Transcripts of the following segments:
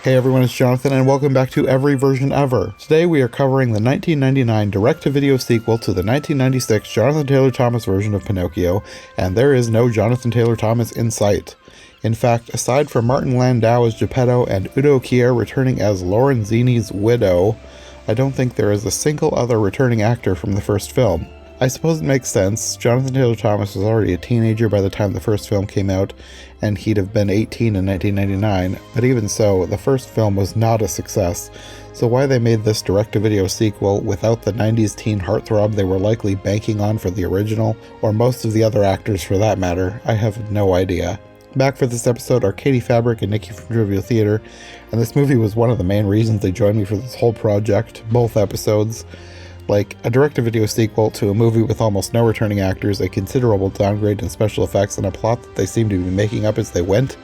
Hey everyone, it's Jonathan and welcome back to Every Version Ever. Today we are covering the 1999 direct-to-video sequel to the 1996 Jonathan Taylor Thomas version of Pinocchio, and there is no Jonathan Taylor Thomas in sight. In fact, aside from Martin Landau as Geppetto and Udo Kier returning as Lorenzini's widow, I don't think there is a single other returning actor from the first film. I suppose it makes sense. Jonathan Taylor Thomas was already a teenager by the time the first film came out, and he'd have been 18 in 1999, but even so, the first film was not a success, so why they made this direct-to-video sequel without the 90s teen heartthrob they were likely banking on for the original, or most of the other actors for that matter, I have no idea. Back for this episode are Katie Fabrick and Nicki from Trivial Theater, and this movie was one of the main reasons they joined me for this whole project, both episodes. Like, a direct-to-video sequel to a movie with almost no returning actors, a considerable downgrade in special effects, and a plot that they seem to be making up as they went.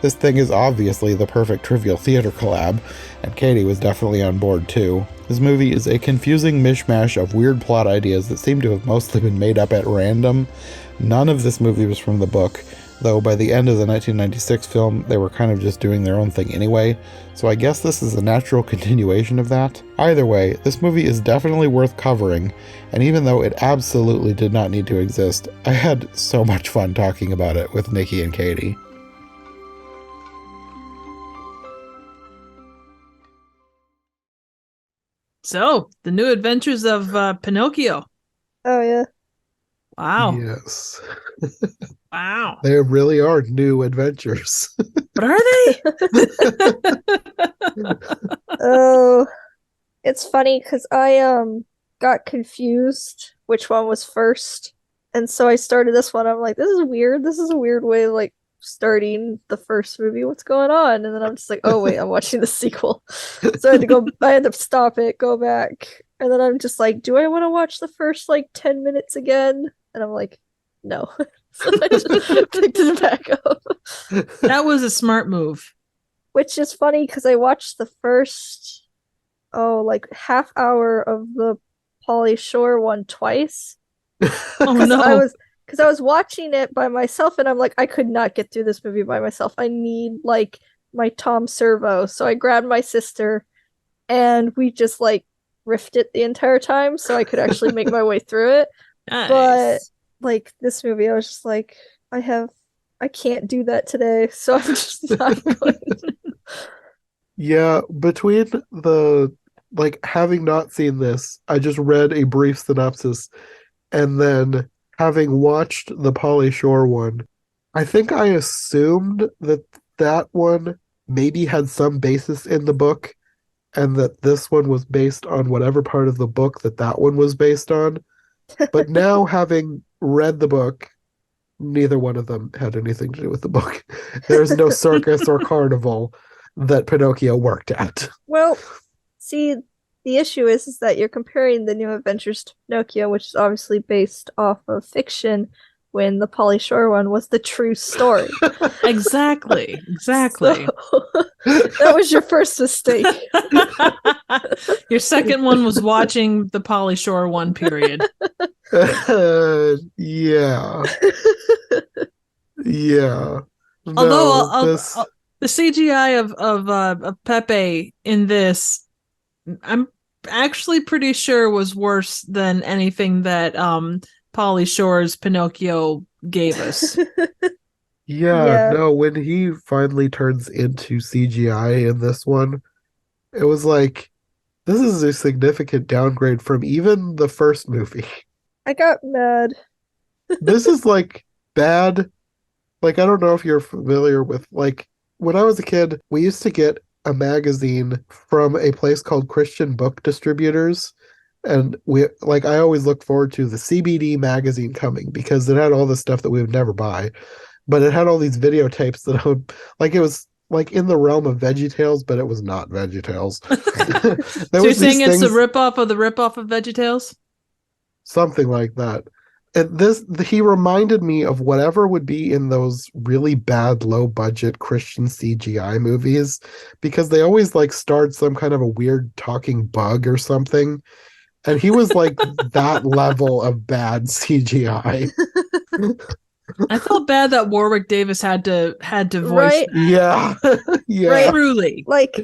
This thing is obviously the perfect Trivial Theater collab, and Katie was definitely on board too. This movie is a confusing mishmash of weird plot ideas that seem to have mostly been made up at random. None of this movie was from the book, though by the end of the 1996 film, they were kind of just doing their own thing anyway, so I guess this is a natural continuation of that. Either way, this movie is definitely worth covering, and even though it absolutely did not need to exist, I had so much fun talking about it with Nicki and Katie. So, the new adventures of Pinocchio. Oh, yeah. Wow. Yes. Wow. They really are new adventures. But are they? Oh, it's funny because I got confused which one was first. And so I started this one. I'm like, this is weird. This is a weird way of like starting the first movie. What's going on? And then I'm just like, oh wait, I'm watching the sequel. So I had to stop it, go back. And then I'm just like, do I want to watch the first like 10 minutes again? And I'm like, no. So I just picked it back up. That was a smart move. Which is funny because I watched the first, like half hour of the Pauly Shore one twice. Oh no. Because I was watching it by myself and I'm like, I could not get through this movie by myself. I need like my Tom Servo. So I grabbed my sister and we just like riffed it the entire time so I could actually make my way through it. Nice. But like this movie, I was just like, I can't do that today, so I'm just not going. Yeah, between the, like, having not seen this, I just read a brief synopsis, and then having watched the Pauly Shore one, I think I assumed that that one maybe had some basis in the book, and that this one was based on whatever part of the book that one was based on. But now, having read the book, neither one of them had anything to do with the book. There's no circus or carnival that Pinocchio worked at. Well, see, the issue is that you're comparing the New Adventures to Pinocchio, which is obviously based off of fiction, when the Pauly Shore one was the true story. Exactly. So, that was your first mistake. Your second one was watching the Pauly Shore one, period. Yeah. Yeah. Although This... the CGI of Pepe in this, I'm actually pretty sure was worse than anything that Pauly Shore's Pinocchio gave us. Yeah, no, when he finally turns into CGI in this one, it was like, this is a significant downgrade from even the first movie. I got mad. This is like bad. Like, I don't know if you're familiar with, like, when I was a kid, we used to get a magazine from a place called Christian Book Distributors. And I always looked forward to the CBD magazine coming because it had all the stuff that we would never buy. But it had all these videotapes that I would, like, it was like in the realm of VeggieTales, but it was not VeggieTales. So you're saying it's a ripoff of VeggieTales? Something like that. And he reminded me of whatever would be in those really bad, low-budget Christian CGI movies, because they always like start some kind of a weird talking bug or something. And he was like that level of bad CGI. I felt bad that Warwick Davis had to voice Right? that. Yeah. Yeah. Right. Truly. Like,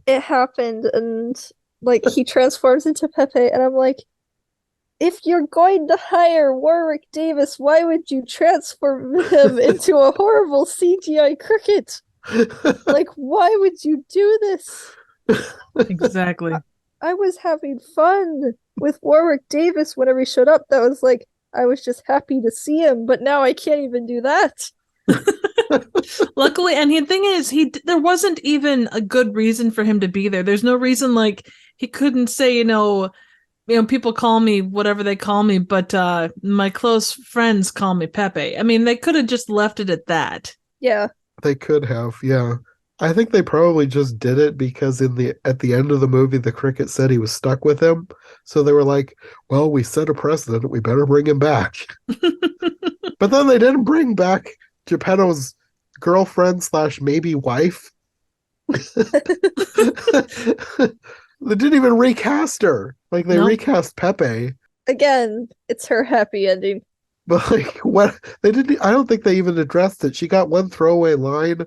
it happened, and like he transforms into Pepe, and I'm like, if you're going to hire Warwick Davis, why would you transform him into a horrible CGI cricket? Like, why would you do this? Exactly. I was having fun with Warwick Davis whenever he showed up. That was like, I was just happy to see him, but now I can't even do that. Luckily, and the thing is, there wasn't even a good reason for him to be there. There's no reason like he couldn't say, people call me whatever they call me, but my close friends call me Pepe. I mean, they could have just left it at that. Yeah. They could have, yeah. I think they probably just did it because at the end of the movie, the cricket said he was stuck with him. So they were like, well, we set a precedent. We better bring him back. But then they didn't bring back Geppetto's girlfriend / maybe wife. They didn't even recast her. Like, they Nope. recast Pepe. Again, it's her happy ending. But like, what they didn't, I don't think they even addressed it. She got one throwaway line,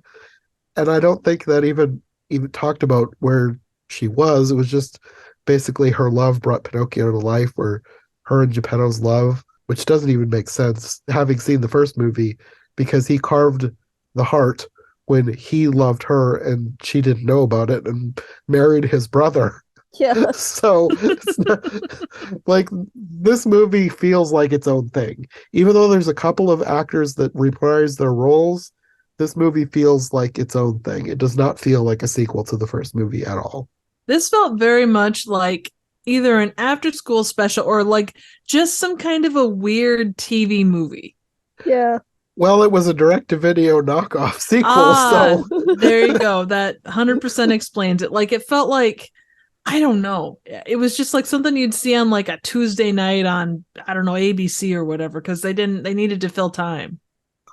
and I don't think that even talked about where she was. It was just basically her love brought Pinocchio to life, or her and Geppetto's love, which doesn't even make sense having seen the first movie, because he carved the heart when he loved her and she didn't know about it and married his brother. Yeah. So it's not, like, this movie feels like its own thing. Even though there's a couple of actors that reprise their roles, this movie feels like its own thing. It does not feel like a sequel to the first movie at all. This felt very much like either an after school special or like just some kind of a weird TV movie. Yeah. Well, it was a direct-to-video knockoff sequel, so there you go. That 100% explains it. Like, it felt like, I don't know. It was just like something you'd see on like a Tuesday night on, I don't know, ABC or whatever, because they needed to fill time.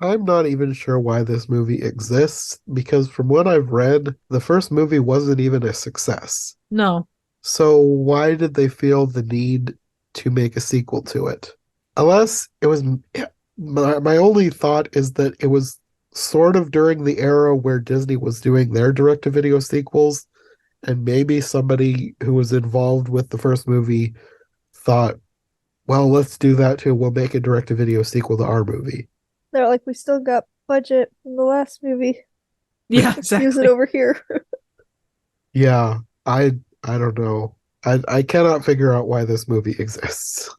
I'm not even sure why this movie exists, because from what I've read, the first movie wasn't even a success. No. So why did they feel the need to make a sequel to it? Unless it was... My only thought is that it was sort of during the era where Disney was doing their direct-to-video sequels, and maybe somebody who was involved with the first movie thought, well, let's do that too. We'll make a direct-to-video sequel to our movie. They're like, we still got budget from the last movie. Yeah, Let's use it over here. Yeah, I don't know. I cannot figure out why this movie exists.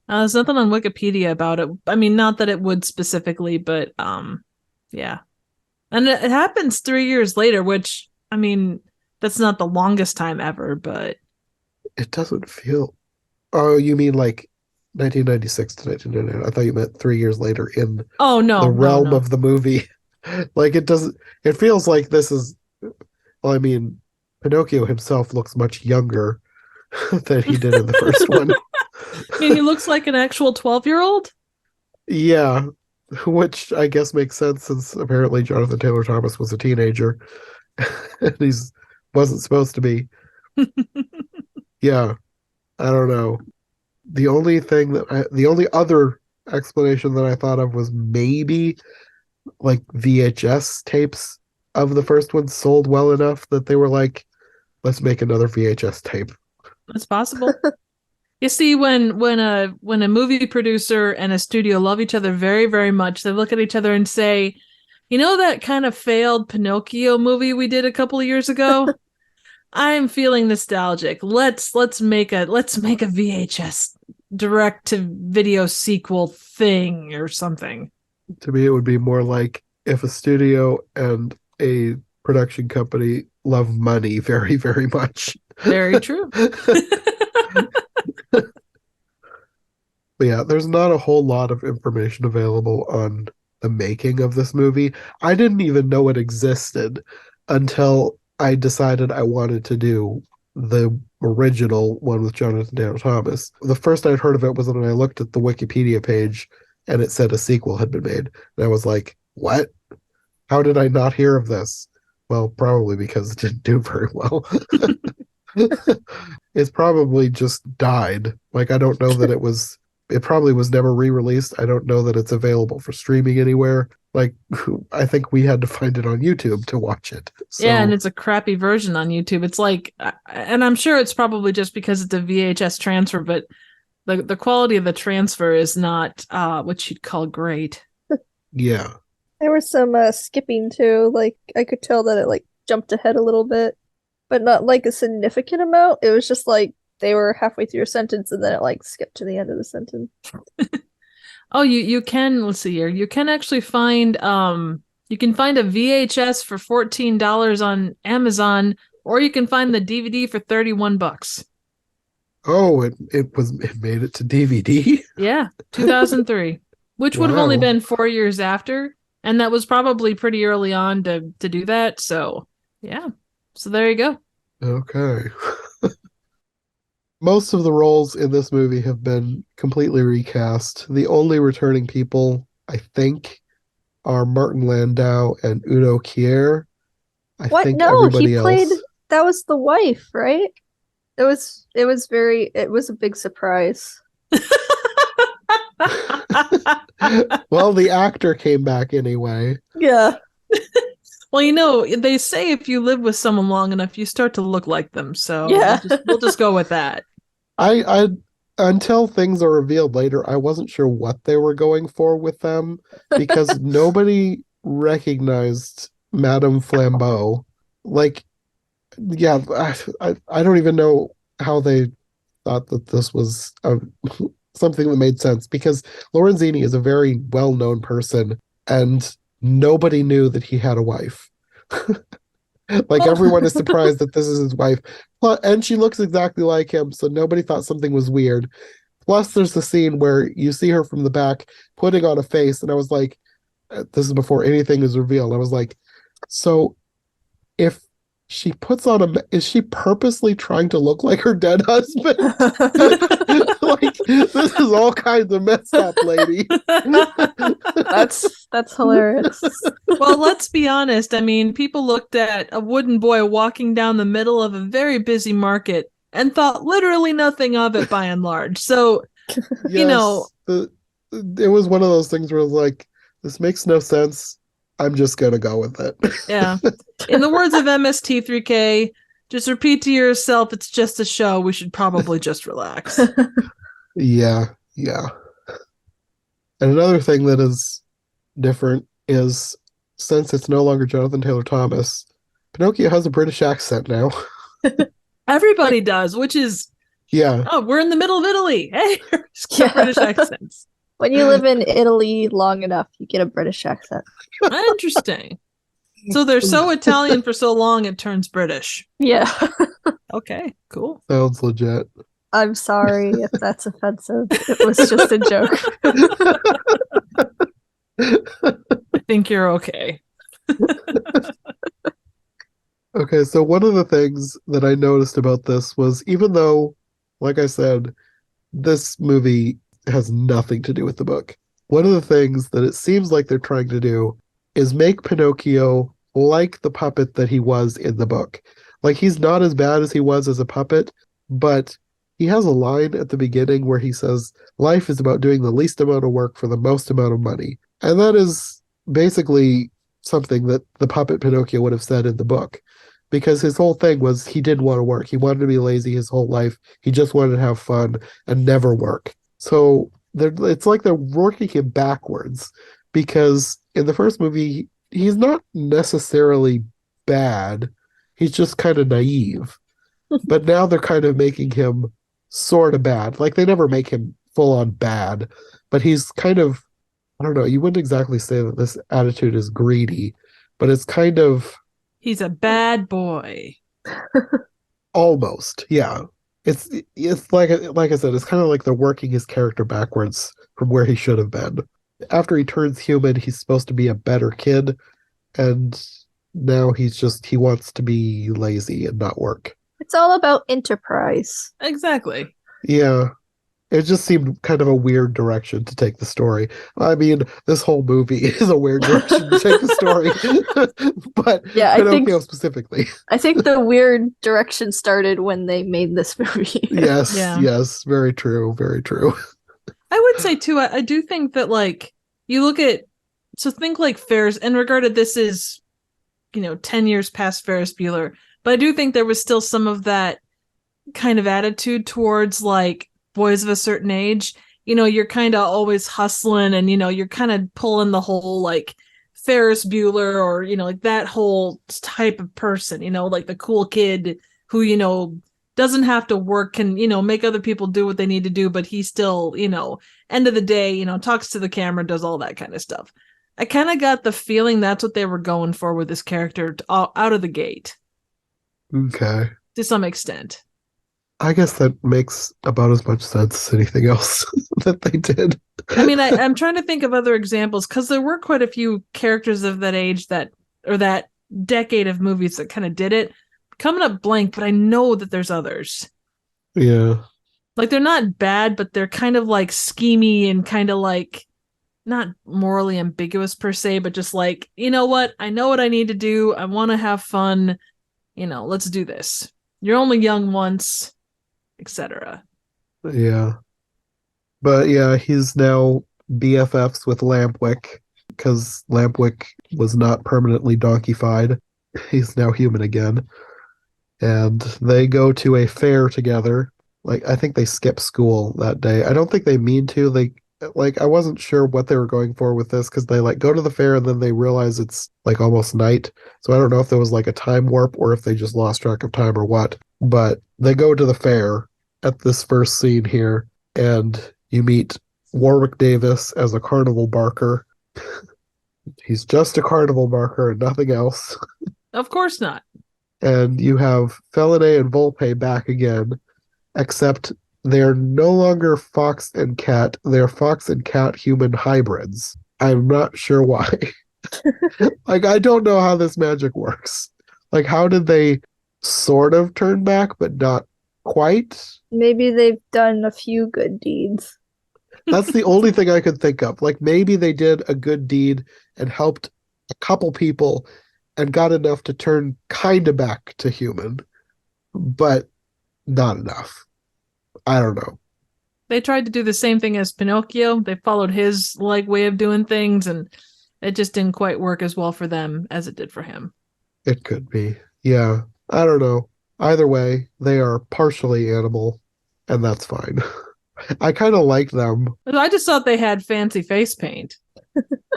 There's nothing on Wikipedia about it. I mean, not that it would specifically, but yeah. And it happens 3 years later, which, I mean, that's not the longest time ever, but it doesn't feel... Oh, you mean like 1996 to 1999? I thought you meant 3 years later in the realm of the movie. Like, it doesn't... It feels like this is... Well, I mean, Pinocchio himself looks much younger than he did in the first one. I mean, he looks like an actual 12-year-old? Yeah, which I guess makes sense, since apparently Jonathan Taylor Thomas was a teenager and he wasn't supposed to be. Yeah, I don't know. The only other explanation that I thought of was maybe like VHS tapes of the first one sold well enough that they were like, let's make another VHS tape. That's possible. You see, when a movie producer and a studio love each other very, very much, they look at each other and say, you know that kind of failed Pinocchio movie we did a couple of years ago? I'm feeling nostalgic. Let's make a VHS direct to video sequel thing or something. To me, it would be more like if a studio and a production company love money very, very much. Very true. But yeah, there's not a whole lot of information available on the making of this movie. I didn't even know it existed until I decided I wanted to do the original one with Jonathan Taylor Thomas. The first I'd heard of it was when I looked at the Wikipedia page and it said a sequel had been made. And I was like, what? How did I not hear of this? Well, probably because it didn't do very well. It's probably just died. Like, I don't know that it was it probably was never re-released. I don't know that it's available for streaming anywhere. Like, I think we had to find it on YouTube to watch it. So, yeah, and it's a crappy version on YouTube. It's like, and I'm sure it's probably just because it's a VHS transfer, but the quality of the transfer is not what you'd call great. yeah. There was some skipping too. Like I could tell that it like jumped ahead a little bit, but not like a significant amount. It was just like they were halfway through a sentence and then it like skipped to the end of the sentence. Oh, you can, let's see here. You can actually find you can find a VHS for $14 on Amazon, or you can find the DVD for $31. Oh, it made it to DVD. Yeah, 2003, which would have only Wow. been 4 years after, and that was probably pretty early on to do that. So yeah, so there you go. Okay. Most of the roles in this movie have been completely recast. The only returning people, I think, are Martin Landau and Udo Kier. I What? think No, everybody he else. played. That was the wife, right? It was a big surprise. Well, the actor came back anyway. Yeah. Well, you know, they say if you live with someone long enough, you start to look like them. So Yeah. we'll just go with that. I until things are revealed later, I wasn't sure what they were going for with them because nobody recognized Madame Flambeau. Like, yeah, I don't even know how they thought that this was something that made sense because Lorenzini is a very well-known person and nobody knew that he had a wife. Like everyone is surprised that this is his wife. And she looks exactly like him, so nobody thought something was weird. Plus, there's the scene where you see her from the back putting on a face, and I was like, this is before anything is revealed. I was like, so if she puts on is she purposely trying to look like her dead husband? Like, this is all kinds of messed up, lady. That's hilarious. Well, let's be honest. I mean, people looked at a wooden boy walking down the middle of a very busy market and thought literally nothing of it by and large. So, you know, it was one of those things where it was like, this makes no sense. I'm just gonna go with it. yeah. In the words of MST3K, just repeat to yourself, it's just a show. We should probably just relax. Yeah. And another thing that is different is since it's no longer Jonathan Taylor Thomas, Pinocchio has a British accent now. Everybody does, which is, Yeah. oh, we're in the middle of Italy. Hey, Yeah. British accents. When you live in Italy long enough, you get a British accent. Interesting. So they're so Italian for so long, it turns British. Yeah. Okay, cool. Sounds legit. I'm sorry if that's offensive. It was just a joke. I think you're okay. Okay, so one of the things that I noticed about this was even though, like I said, this movie has nothing to do with the book, one of the things that it seems like they're trying to do is make Pinocchio like the puppet that he was in the book. Like, he's not as bad as he was as a puppet, but he has a line at the beginning where he says, life is about doing the least amount of work for the most amount of money. And that is basically something that the puppet Pinocchio would have said in the book. Because his whole thing was he didn't want to work. He wanted to be lazy his whole life. He just wanted to have fun and never work. So it's like they're working him backwards because in the first movie, he's not necessarily bad. He's just kind of naive. But now they're kind of making him sort of bad. Like, they never make him full on bad, but he's kind of, I don't know, you wouldn't exactly say that this attitude is greedy, but it's kind of He's a bad boy. almost, yeah. It's like I said, it's kind of like they're working his character backwards from where he should have been. After he turns human, he's supposed to be a better kid, and now he wants to be lazy and not work. It's all about enterprise. Exactly. Yeah. It just seemed kind of a weird direction to take the story. I mean, this whole movie is a weird direction to take the story. But Yeah, Pinocchio specifically. I think the weird direction started when they made this movie. Yes, Yeah. yes, very true, very true. I would say too, I do think that like you look at so think like Ferris, and regarded this is 10 years past Ferris Bueller, but I do think there was still some of that kind of attitude towards like boys of a certain age. You're kind of always hustling, and you're kind of pulling the whole like Ferris Bueller, or like that whole type of person, like the cool kid who doesn't have to work, can make other people do what they need to do, but he still end of the day talks to the camera, does all that kind of stuff. I kind of got the feeling that's what they were going for with this character out of the gate. Okay. To some extent. I guess that makes about as much sense as anything else that they did. I mean, I'm trying to think of other examples, because there were quite a few characters of that age or that decade of movies that kind of did it. Coming up blank, but I know that there's others. Yeah. Like, they're not bad, but they're kind of like schemy and kind of like not morally ambiguous per se, but just like, you know what? I know what I need to do. I want to have fun. Let's do this. You're only young once, etc. Yeah. But yeah, he's now BFFs with Lampwick because Lampwick was not permanently donkeyfied. He's now human again. And they go to a fair together. Like, I think they skip school that day. I don't think they mean to. I wasn't sure what they were going for with this, because they like go to the fair and then they realize it's like almost night. So I don't know if there was like a time warp or if they just lost track of time or what. But they go to the fair at this first scene here, and you meet Warwick Davis as a carnival barker. He's just a carnival barker and nothing else. Of course not. And you have Felinay and Volpe back again, except they're no longer fox and cat. They're fox and cat human hybrids. I'm not sure why. Like, I don't know how this magic works. Like, how did they sort of turn back, but not quite? Maybe they've done a few good deeds. That's the only thing I could think of. Like, maybe they did a good deed and helped a couple people and got enough to turn kind of back to human, but not enough. I don't know. They tried to do the same thing as Pinocchio. They followed his like way of doing things, and it just didn't quite work as well for them as it did for him. It could be. Yeah. I don't know. Either way, they are partially animal, and that's fine. I kind of like them. I just thought they had fancy face paint.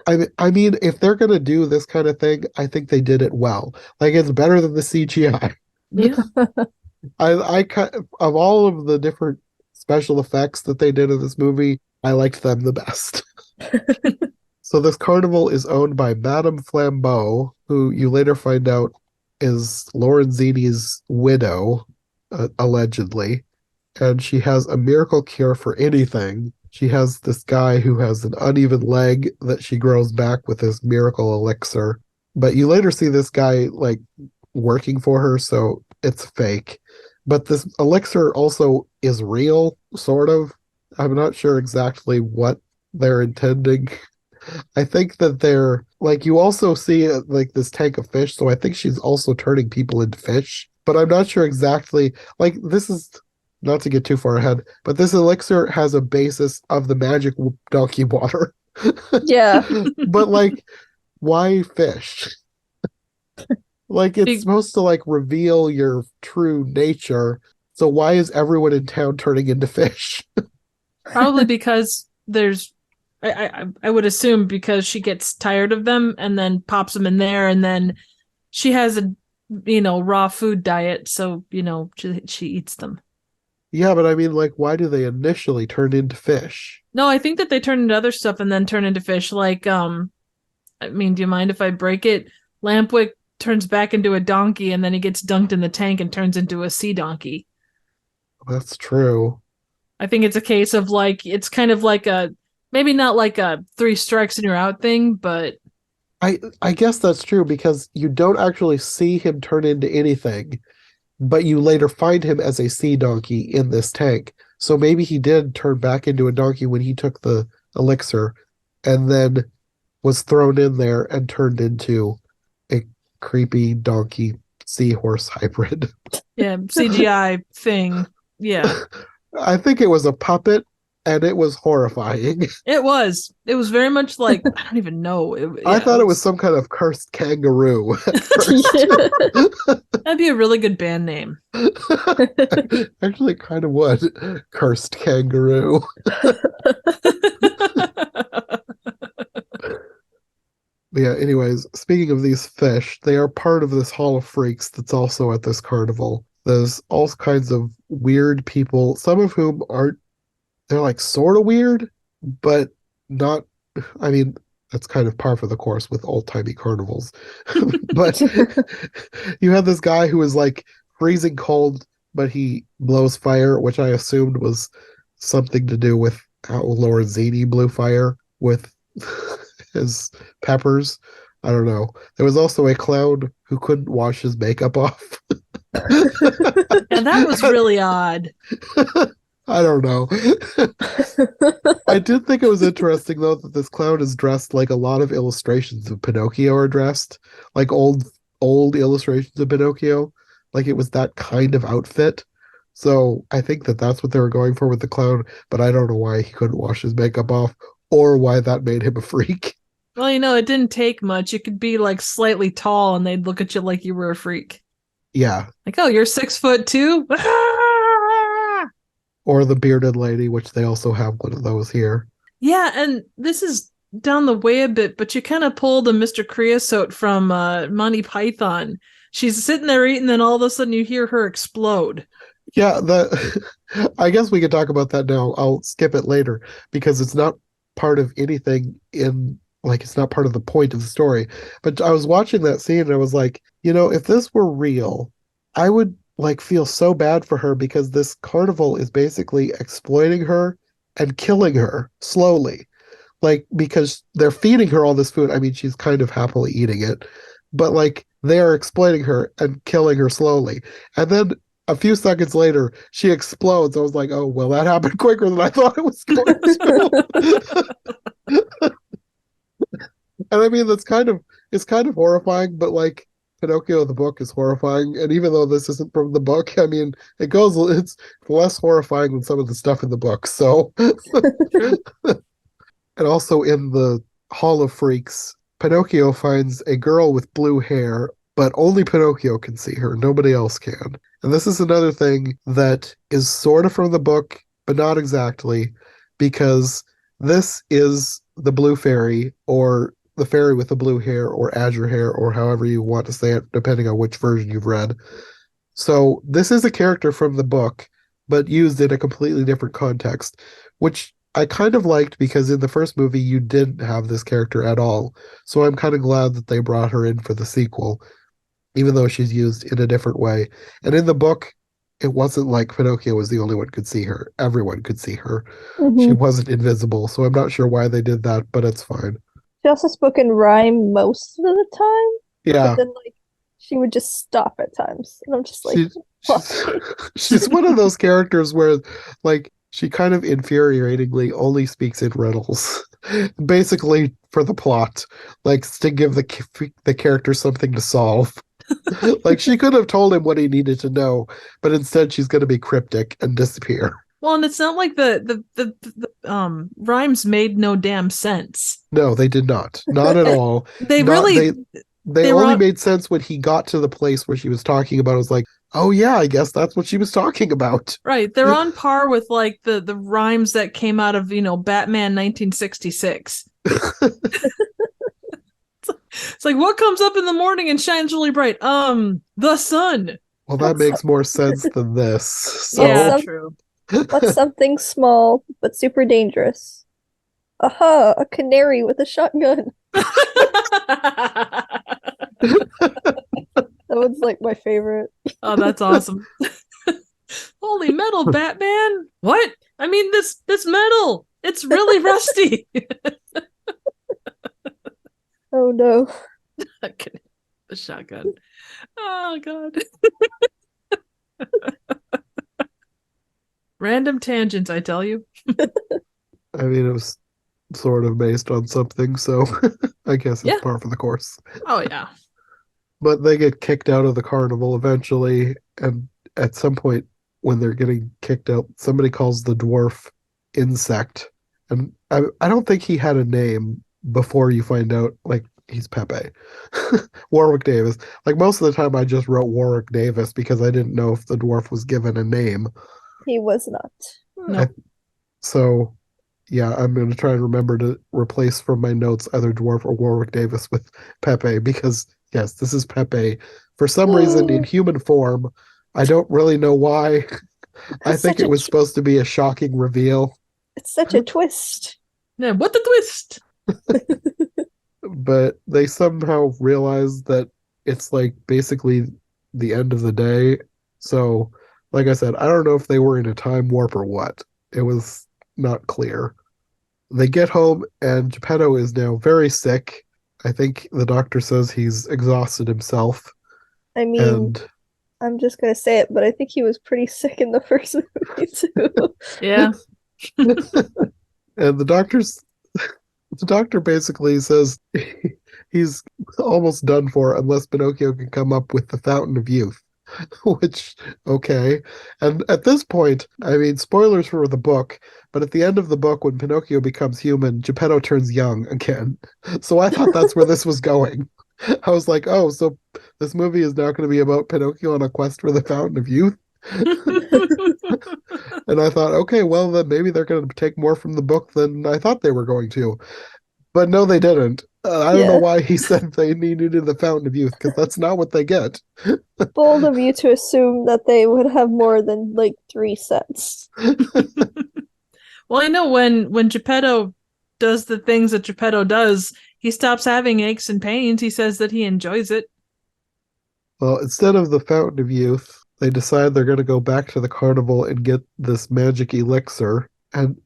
I mean, if they're going to do this kind of thing, I think they did it well. Like, it's better than the CGI. Yeah. Of all of the different special effects that they did in this movie, I liked them the best. So this carnival is owned by Madame Flambeau, who you later find out is Lorenzini's widow, allegedly. And she has a miracle cure for anything. She has this guy who has an uneven leg that she grows back with this miracle elixir. But you later see this guy like working for her, so it's fake. But this elixir also is real, sort of. I'm not sure exactly what they're intending. I think that they're like, you also see like this tank of fish, so I think she's also turning people into fish. But I'm not sure exactly. Like, this is not to get too far ahead, but this elixir has a basis of the magic donkey water. Yeah. But like, why fish? Like, it's supposed to like reveal your true nature. So why is everyone in town turning into fish? Probably because I would assume because she gets tired of them and then pops them in there, and then she has a raw food diet, so she eats them. Yeah, but I mean, like, why do they initially turn into fish? No, I think that they turn into other stuff and then turn into fish. Like, I mean, do you mind if I break it? Lampwick turns back into a donkey, and then he gets dunked in the tank and turns into a sea donkey. That's true. I think it's a case of like, it's kind of like maybe not like a 3 strikes and you're out thing, but I guess that's true, because you don't actually see him turn into anything, but you later find him as a sea donkey in this tank. So maybe he did turn back into a donkey when he took the elixir and then was thrown in there and turned into a creepy donkey seahorse hybrid. yeah, CGI thing. Yeah. I think it was a puppet, and it was horrifying. It was. It was very much like, I don't even know. I thought it was some kind of cursed kangaroo at first. That'd be a really good band name. Actually, it kind of would. Cursed kangaroo. Yeah, anyways, speaking of these fish, they are part of this Hall of Freaks that's also at this carnival. There's all kinds of weird people, some of whom aren't, they're like sort of weird, but not, I mean, that's kind of par for the course with old-timey carnivals. But you have this guy who is like freezing cold, but he blows fire, which I assumed was something to do with how Lorenzini blew fire with his peppers. I don't know. There was also a clown who couldn't wash his makeup off. And that was really odd. I don't know. I did think it was interesting, though, that this clown is dressed like a lot of illustrations of Pinocchio are dressed, like old illustrations of Pinocchio. Like it was that kind of outfit. So I think that that's what they were going for with the clown, but I don't know why he couldn't wash his makeup off or why that made him a freak. Well, it didn't take much. You could be like slightly tall and they'd look at you like you were a freak. Yeah. Like, oh, you're 6'2"? Or the bearded lady, which they also have one of those here. Yeah, and this is down the way a bit, but you kind of pulled a Mr. Creosote from Monty Python. She's sitting there eating, then all of a sudden you hear her explode. Yeah, I guess we could talk about that now. I'll skip it later because it's not part of anything it's not part of the point of the story. But I was watching that scene and I was like, if this were real, I would like feel so bad for her because this carnival is basically exploiting her and killing her slowly. Like, because they're feeding her all this food. I mean, she's kind of happily eating it, but like they are exploiting her and killing her slowly. And then a few seconds later, she explodes. I was like, oh, well, that happened quicker than I thought it was going to. And I mean, it's kind of horrifying, but like Pinocchio, the book is horrifying. And even though this isn't from the book, I mean, it's less horrifying than some of the stuff in the book. So, and also in the Hall of Freaks, Pinocchio finds a girl with blue hair, but only Pinocchio can see her. Nobody else can. And this is another thing that is sort of from the book, but not exactly, because this is the blue fairy, or the fairy with the blue hair, or azure hair, or however you want to say it, depending on which version you've read. So this is a character from the book, but used in a completely different context, which I kind of liked because in the first movie you didn't have this character at all. So I'm kind of glad that they brought her in for the sequel, even though she's used in a different way. And in the book, it wasn't like Pinocchio was the only one who could see her. Everyone could see her. Mm-hmm. She wasn't invisible, so I'm not sure why they did that, but it's fine. She also spoke in rhyme most of the time. Yeah. But then, like, she would just stop at times. And I'm just like, she's one of those characters where, like, she kind of infuriatingly only speaks in riddles. Basically for the plot. Like, to give the character something to solve. Like, she could have told him what he needed to know, but instead she's going to be cryptic and disappear. Well, and it's not like the rhymes made no damn sense. No, they did not. Not at all. They only made sense when he got to the place where she was talking about. It was like, oh yeah, I guess that's what she was talking about. Right. They're on par with like the rhymes that came out of, Batman 1966. It's like, what comes up in the morning and shines really bright? The sun. Well, that makes more sense than this. So. Yeah, true. What's something small but super dangerous? Aha, a canary with a shotgun. That one's like my favorite. Oh, that's awesome. Holy metal, Batman. What? I mean, this metal. It's really rusty. Oh no. The shotgun. Oh god. Random tangents, I tell you. I mean, it was sort of based on something, so I guess it's par for the course. Oh yeah. But they get kicked out of the carnival eventually, and at some point when they're getting kicked out, somebody calls the dwarf insect. And I don't think he had a name before you find out, like, he's Pepe. Warwick Davis. Like, most of the time I just wrote Warwick Davis because I didn't know if the dwarf was given a name. He was not. No. So, yeah, I'm going to try and remember to replace from my notes either dwarf or Warwick Davis with Pepe because, yes, this is Pepe. For some reason, in human form. I don't really know why. I think it was supposed to be a shocking reveal. It's such a twist. Yeah, what the twist? But they somehow realize that it's like basically the end of the day. So, like I said, I don't know if they were in a time warp or what. It was not clear. They get home and Geppetto is now very sick. I think the doctor says he's exhausted himself. I mean, And I'm just gonna say it, but I think he was pretty sick in the first movie too. Yeah. and the doctor basically says he's almost done for unless Pinocchio can come up with the fountain of youth. Which, okay. And at this point, I mean, spoilers for the book, but at the end of the book, when Pinocchio becomes human, Geppetto turns young again. So I thought that's where this was going. I was like, oh, so this movie is now going to be about Pinocchio on a quest for the fountain of youth. And I thought, okay, well, then maybe they're going to take more from the book than I thought they were going to. But no, they didn't. I don't know why he said they needed the fountain of youth, because that's not what they get. Bold of you to assume that they would have more than like 3 sets. Well, I know when Geppetto does the things that Geppetto does, he stops having aches and pains. He says that he enjoys it. Well, instead of the fountain of youth, they decide they're going to go back to the carnival and get this magic elixir. And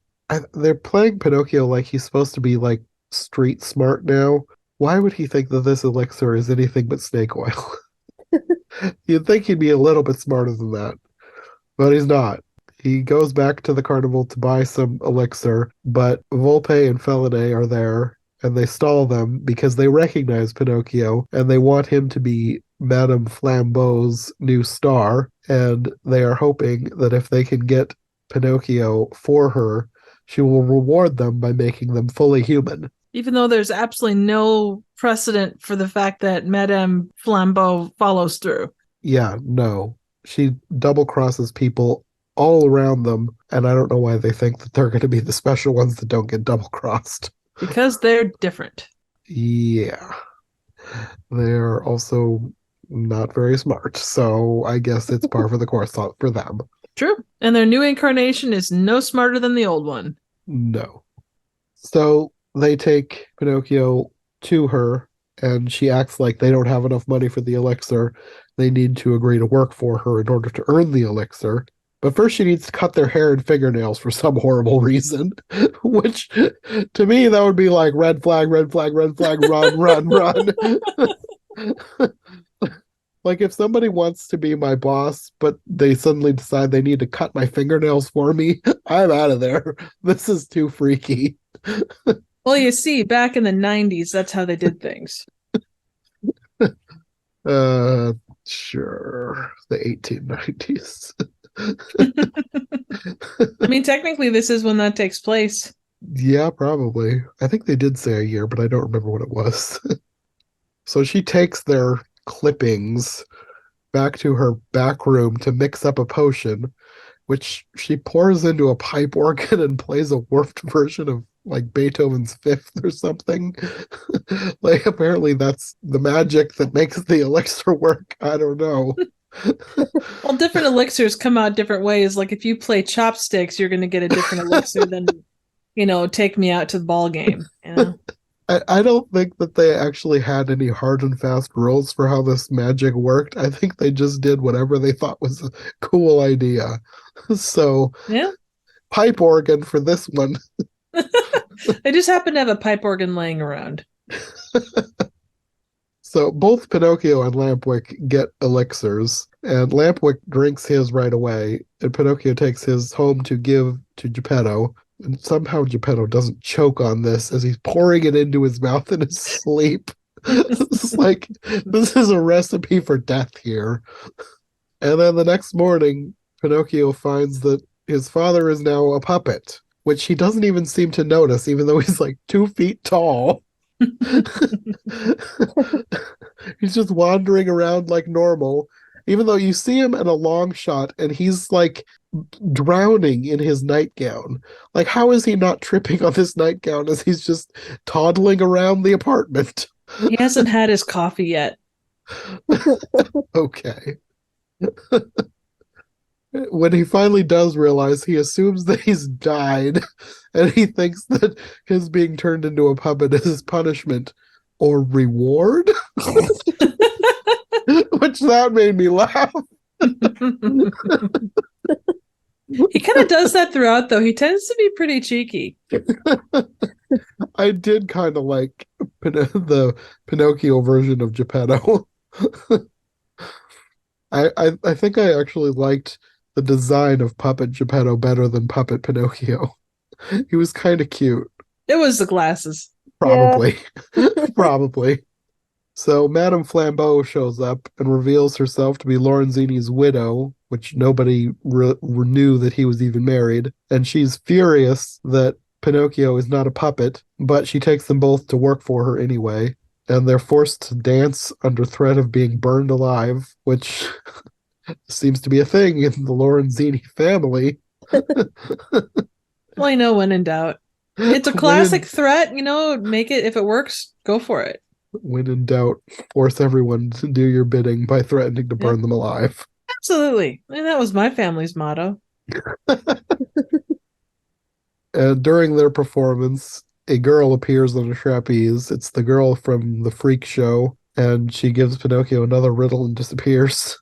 they're playing Pinocchio like he's supposed to be like street smart now. Why would he think that this elixir is anything but snake oil? You'd think he'd be a little bit smarter than that, but he's not. He goes back to the carnival to buy some elixir, but Volpe and Felidae are there, and they stall them because they recognize Pinocchio, and they want him to be Madame Flambeau's new star, and they are hoping that if they can get Pinocchio for her, she will reward them by making them fully human. Even though there's absolutely no precedent for the fact that Madame Flambeau follows through. Yeah, no. She double crosses people all around them, and I don't know why they think that they're going to be the special ones that don't get double crossed. Because they're different. Yeah. They're also not very smart, so I guess it's par for the course for them. True. And their new incarnation is no smarter than the old one. No. So they take Pinocchio to her, and she acts like they don't have enough money for the elixir. They need to agree to work for her in order to earn the elixir. But first she needs to cut their hair and fingernails for some horrible reason, which to me that would be like red flag, red flag, red flag, run, run, run. Like if somebody wants to be my boss, but they suddenly decide they need to cut my fingernails for me, I'm out of there. This is too freaky. Well, you see, back in the 90s, that's how they did things. Sure. The 1890s. I mean, technically, this is when that takes place. Yeah, probably. I think they did say a year, but I don't remember what it was. So she takes their clippings back to her back room to mix up a potion, which she pours into a pipe organ and plays a warped version of like Beethoven's Fifth or something. Like apparently that's the magic that makes the elixir work. I don't know. Well, different elixirs come out different ways. Like if you play chopsticks, you're going to get a different elixir than, take me out to the ball game. I don't think that they actually had any hard and fast rules for how this magic worked. I think they just did whatever they thought was a cool idea. So, yeah, pipe organ for this one. They just happen to have a pipe organ laying around. So both Pinocchio and Lampwick get elixirs, and Lampwick drinks his right away, and Pinocchio takes his home to give to Geppetto. And somehow Geppetto doesn't choke on this as he's pouring it into his mouth in his sleep. It's like, this is a recipe for death here. And then the next morning, Pinocchio finds that his father is now a puppet, which he doesn't even seem to notice, even though he's like 2 feet tall. He's just wandering around like normal, even though you see him in a long shot and he's like drowning in his nightgown. Like, how is he not tripping on this nightgown as he's just toddling around the apartment? He hasn't had his coffee yet. Okay. When he finally does realize, he assumes that he's died, and he thinks that his being turned into a puppet is his punishment or reward. Which that made me laugh. He kind of does that throughout, though. He tends to be pretty cheeky. I did kind of like the Pinocchio version of Geppetto. I think I actually liked the design of Puppet Geppetto better than Puppet Pinocchio. He was kind of cute. It was the glasses. Probably. Probably. So Madame Flambeau shows up and reveals herself to be Lorenzini's widow, which nobody knew that he was even married. And she's furious that Pinocchio is not a puppet, but she takes them both to work for her anyway. And they're forced to dance under threat of being burned alive, which seems to be a thing in the Lorenzini family. Well, when in doubt. It's a classic threat, make it, if it works, go for it. When in doubt, force everyone to do your bidding by threatening to burn them alive. Absolutely. And that was my family's motto. And during their performance, a girl appears on a trapeze. It's the girl from the freak show, and she gives Pinocchio another riddle and disappears.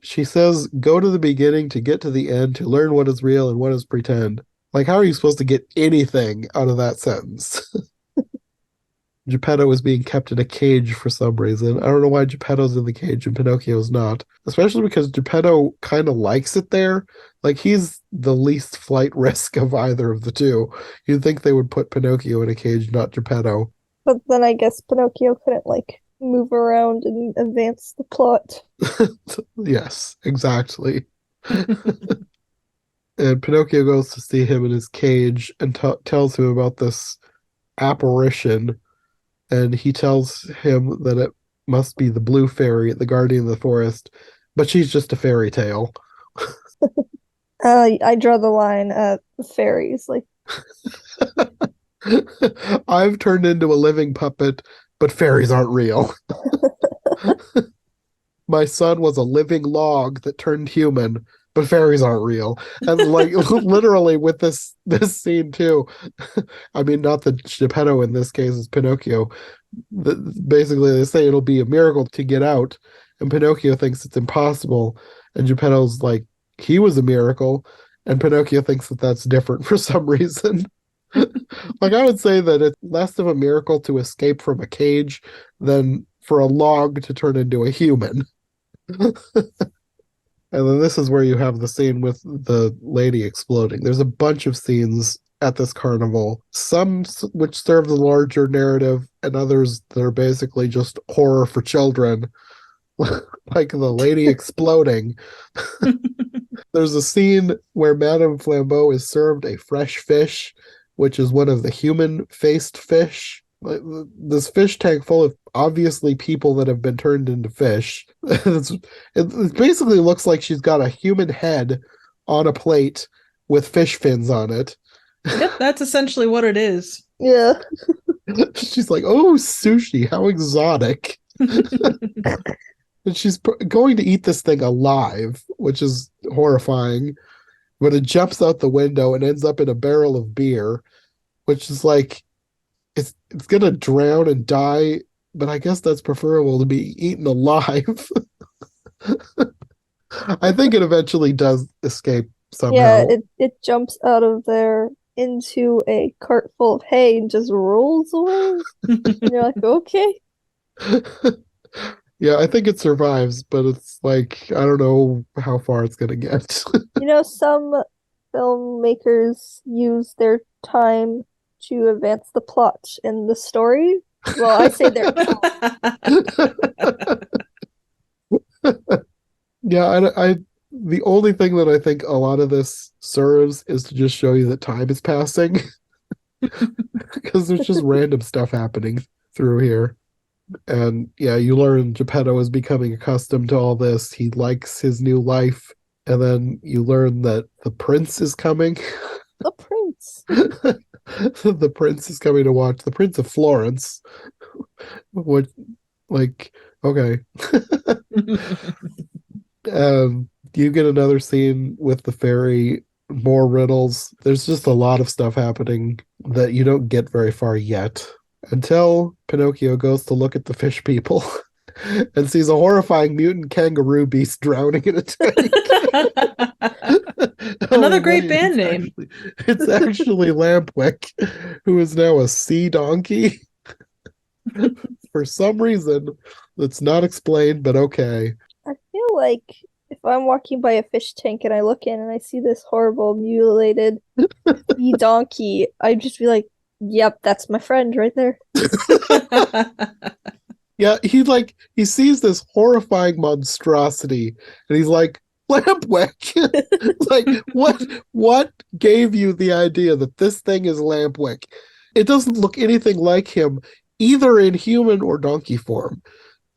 She says, "Go to the beginning to get to the end, to learn what is real and what is pretend." Like, how are you supposed to get anything out of that sentence? Geppetto is being kept in a cage for some reason. I don't know why Geppetto's in the cage and Pinocchio's not. Especially because Geppetto kind of likes it there. Like, he's the least flight risk of either of the two. You'd think they would put Pinocchio in a cage, not Geppetto. But then I guess Pinocchio couldn't, move around and advance the plot. Yes, exactly. And Pinocchio goes to see him in his cage and tells him about this apparition. And he tells him that it must be the blue fairy, the guardian of the forest, but she's just a fairy tale. I draw the line at the fairies. I've turned into a living puppet, but fairies aren't real. My son was a living log that turned human, but fairies aren't real. And literally with this scene too, I mean, not that Geppetto in this case is Pinocchio. Basically, they say it'll be a miracle to get out, and Pinocchio thinks it's impossible, and Geppetto's like, he was a miracle, and Pinocchio thinks that that's different for some reason. I would say that it's less of a miracle to escape from a cage than for a log to turn into a human. And then this is where you have the scene with the lady exploding. There's a bunch of scenes at this carnival, some which serve the larger narrative, and others that are basically just horror for children, like the lady exploding. There's a scene where Madame Flambeau is served a fresh fish, which is one of the human-faced fish. This fish tank full of obviously people that have been turned into fish. It basically looks like she's got a human head on a plate with fish fins on it. Yep, that's essentially what it is. Yeah. She's like, "Oh, sushi, how exotic." And she's going to eat this thing alive, which is horrifying. But it jumps out the window and ends up in a barrel of beer, which is like, it's gonna drown and die, but I guess that's preferable to be eaten alive. I think it eventually does escape somehow. Yeah, it jumps out of there into a cart full of hay and just rolls away. And you're like, okay. Yeah, I think it survives, but it's like, I don't know how far it's gonna get. Some filmmakers use their time to advance the plot in the story. Well, I say their time. Yeah, The only thing that I think a lot of this serves is to just show you that time is passing. Because there's just random stuff happening through here. And yeah, you learn Geppetto is becoming accustomed to all this. He likes his new life. And then you learn that the prince is coming. The prince. The prince is coming to watch. The Prince of Florence. What, like, okay. You get another scene with the fairy, more riddles. There's just a lot of stuff happening that you don't get very far yet until Pinocchio goes to look at the fish people and sees a horrifying mutant kangaroo beast drowning in a tank. Another Oh, great wait, band name. It's actually Lampwick, who is now a sea donkey. For some reason that's not explained, but okay. I feel like if I'm walking by a fish tank and I look in and I see this horrible mutilated sea donkey, I'd just be like, yep, that's my friend right there. Yeah, he sees this horrifying monstrosity and he's like, Lampwick. Like, what gave you the idea that this thing is Lampwick? It doesn't look anything like him, either in human or donkey form.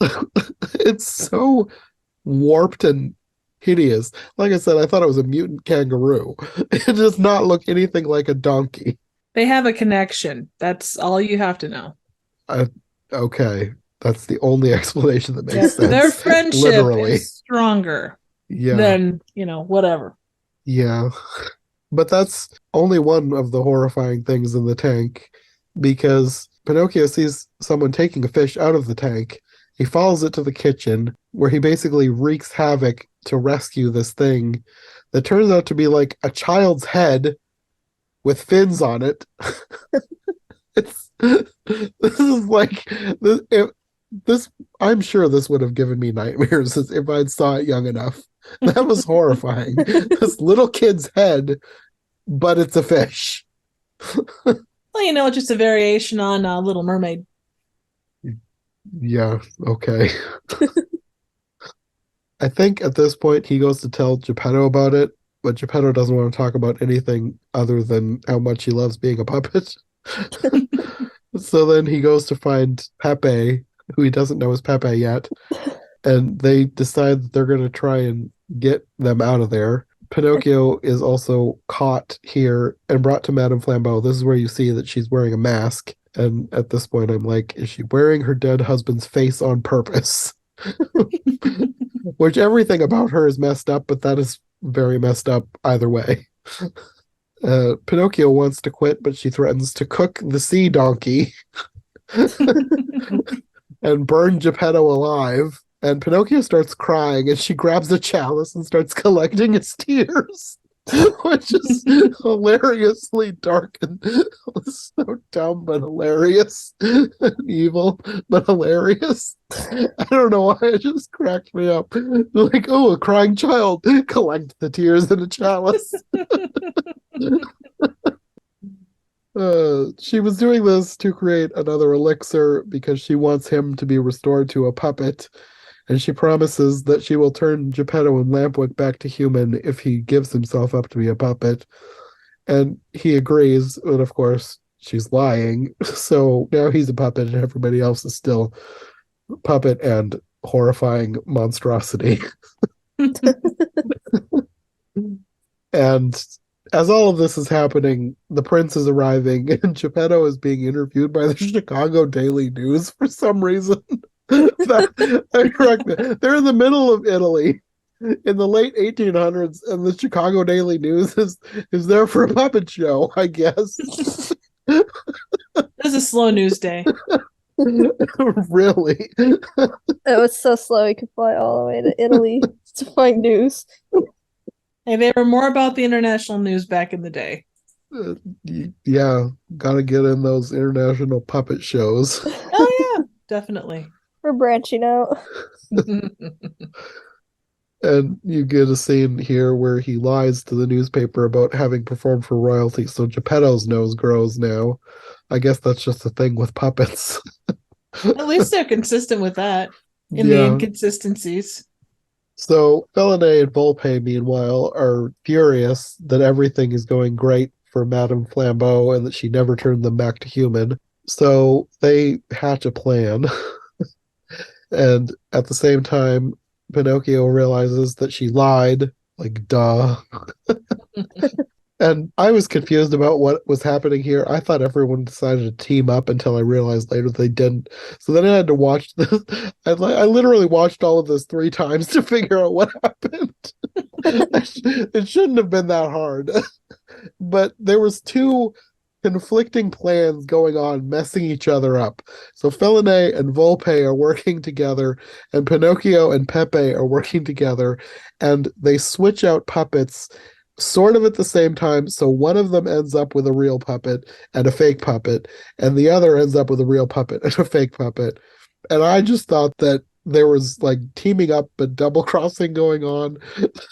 It's so warped and hideous. Like I said, I thought it was a mutant kangaroo. It does not look anything like a donkey. They have a connection. That's all you have to know. Okay, that's the only explanation that makes sense. Their friendship Literally. is stronger Yeah. than, whatever. Yeah. But that's only one of the horrifying things in the tank, because Pinocchio sees someone taking a fish out of the tank. He follows it to the kitchen, where he basically wreaks havoc to rescue this thing that turns out to be like a child's head with fins on it. This is like this. I'm sure this would have given me nightmares if I'd saw it young enough. That was horrifying. This little kid's head, but it's a fish. Well, it's just a variation on Little Mermaid. Yeah, okay. I think at this point he goes to tell Geppetto about it, but Geppetto doesn't want to talk about anything other than how much he loves being a puppet. So then he goes to find Pepe, who he doesn't know is Pepe yet, and they decide that they're going to try and get them out of there. Pinocchio is also caught here and brought to Madame Flambeau. This is where you see that she's wearing a mask. And at this point, I'm like, is she wearing her dead husband's face on purpose? Which everything about her is messed up, but that is very messed up either way. Pinocchio wants to quit, but she threatens to cook the sea donkey and burn Geppetto alive. And Pinocchio starts crying, and she grabs a chalice and starts collecting his tears, which is hilariously dark and so dumb, but hilarious. Evil, but hilarious. I don't know why, it just cracked me up. Like, oh, a crying child, collect the tears in a chalice. She was doing this to create another elixir because she wants him to be restored to a puppet. And she promises that she will turn Geppetto and Lampwick back to human if he gives himself up to be a puppet. And he agrees, but of course, she's lying. So now he's a puppet and everybody else is still puppet and horrifying monstrosity. And as all of this is happening, the prince is arriving and Geppetto is being interviewed by the Chicago Daily News for some reason. I'm correct. They're in the middle of Italy in the late 1800s, and the Chicago Daily News is there for a puppet show, I guess. This is a slow news day. Really? It was so slow he could fly all the way to Italy to find news. Hey, they were more about the international news back in the day. Yeah, gotta get in those international puppet shows. Oh, yeah, definitely. We're branching out. And you get a scene here where he lies to the newspaper about having performed for royalty, so Geppetto's nose grows now. I guess that's just a thing with puppets. At least they're consistent with that in the inconsistencies. So Felinae and Volpe, meanwhile, are furious that everything is going great for Madame Flambeau and that she never turned them back to human. So they hatch a plan. And at the same time, Pinocchio realizes that she lied. Like, duh. And I was confused about what was happening here. I thought everyone decided to team up until I realized later they didn't. So then I had to watch this. I literally watched all of this 3 times to figure out what happened. It shouldn't have been that hard. But there was 2 conflicting plans going on, messing each other up. So Felinae and Volpe are working together, and Pinocchio and Pepe are working together, and they switch out puppets sort of at the same time. So one of them ends up with a real puppet and a fake puppet, and the other ends up with a real puppet and a fake puppet. And I just thought that there was like teaming up but double crossing going on.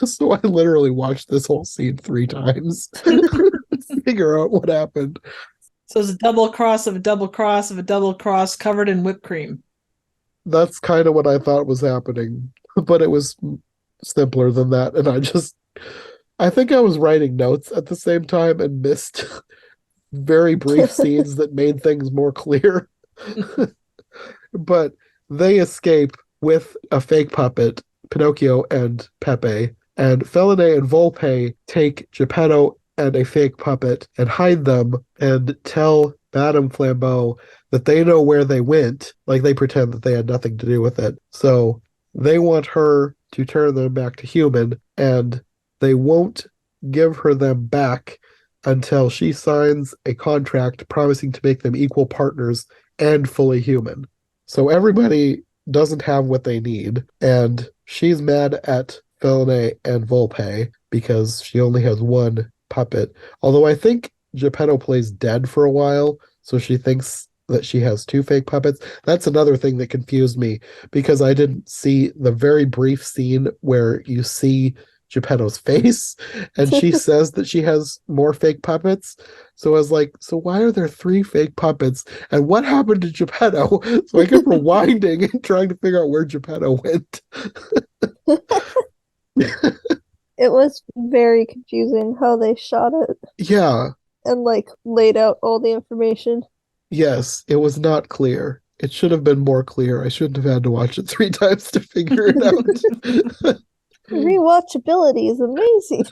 So I literally watched this whole scene 3 times to figure out what happened. So it's a double cross of a double cross of a double cross covered in whipped cream. That's kind of what I thought was happening, but it was simpler than that. And I think I was writing notes at the same time and missed very brief scenes that made things more clear. But they escape with a fake puppet, Pinocchio and Pepe, and Felinae and Volpe take Geppetto and a fake puppet and hide them and tell Madame Flambeau that they know where they went, like they pretend that they had nothing to do with it. So they want her to turn them back to human, and they won't give her them back until she signs a contract promising to make them equal partners and fully human. So everybody doesn't have what they need, and she's mad at Felinae and Volpe because she only has one puppet. Although I think Geppetto plays dead for a while, so she thinks that she has 2 fake puppets. That's another thing that confused me because I didn't see the very brief scene where you see Geppetto's face, and she says that she has more fake puppets. So I was like, so why are there 3 fake puppets? And what happened to Geppetto? So I kept rewinding and trying to figure out where Geppetto went. It was very confusing how they shot it Yeah, and like laid out all the information. yes, it was not clear. It should have been more clear. I shouldn't have had to watch it 3 times to figure it out. Rewatchability is amazing.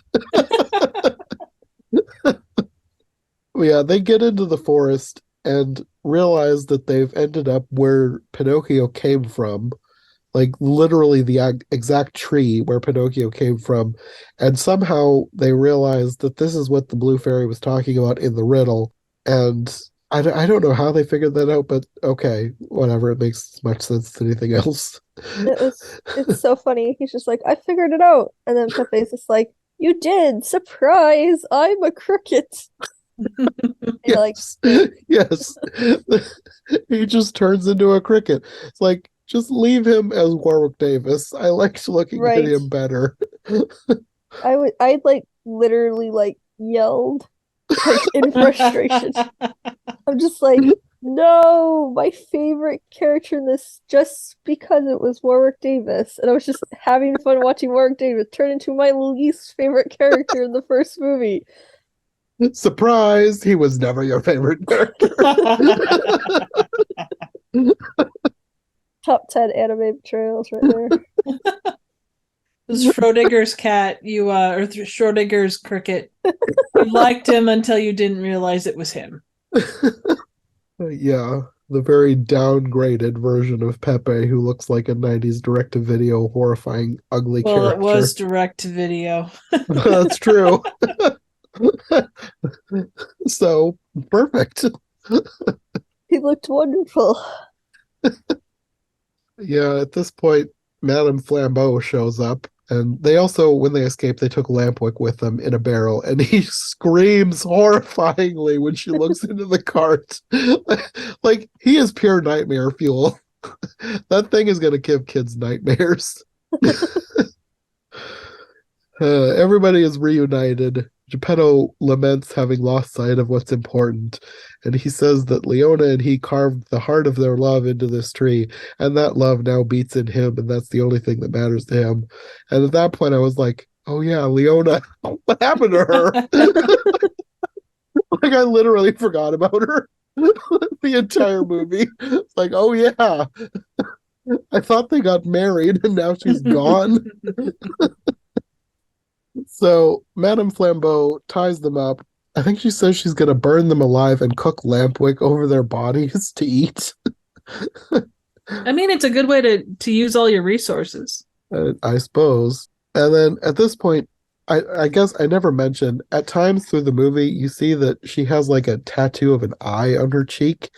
Yeah, they get into the forest and realize that they've ended up where Pinocchio came from, like literally the exact tree where Pinocchio came from. And somehow they realize that this is what the Blue Fairy was talking about in the riddle. And I don't know how they figured that out, but okay, whatever. It makes as much sense as anything else. It's so funny. He's just like, I figured it out. And then Pepe's just like, you did! Surprise! I'm a cricket. Yes. Yes. He just turns into a cricket. It's like, just leave him as Warwick Davis. I liked looking at Right. him better. I like literally like yelled like in frustration. I'm just like, no, my favorite character in this just because it was Warwick Davis. And I was just having fun watching Warwick Davis turn into my least favorite character in the first movie. Surprise! He was never your favorite character. Top 10 anime betrayals right there. This is Schrodinger's cat, or Schrodinger's cricket. You liked him until you didn't realize it was him. Yeah, the very downgraded version of Pepe who looks like a 90s direct-to-video horrifying ugly Well, character. it was direct to video. That's true. So, perfect. He looked wonderful. Yeah, at this point, Madame Flambeau shows up, and they also, when they escape, they took Lampwick with them in a barrel, and he screams horrifyingly when she looks into the cart. Like, he is pure nightmare fuel. That thing is going to give kids nightmares. Everybody is reunited. Geppetto laments having lost sight of what's important, and he says that Leona and he carved the heart of their love into this tree, and that love now beats in him, and that's the only thing that matters to him. And at that point, I was like, "Oh yeah, Leona, what happened to her?" Like I literally forgot about her the entire movie. It's like, "Oh yeah, I thought they got married, and now she's gone." So Madame Flambeau ties them up. I think she says she's going to burn them alive and cook lampwick over their bodies to eat. I mean, it's a good way to use all your resources. I suppose. And then at this point, I guess I never mentioned, at times through the movie, you see that she has like a tattoo of an eye on her cheek.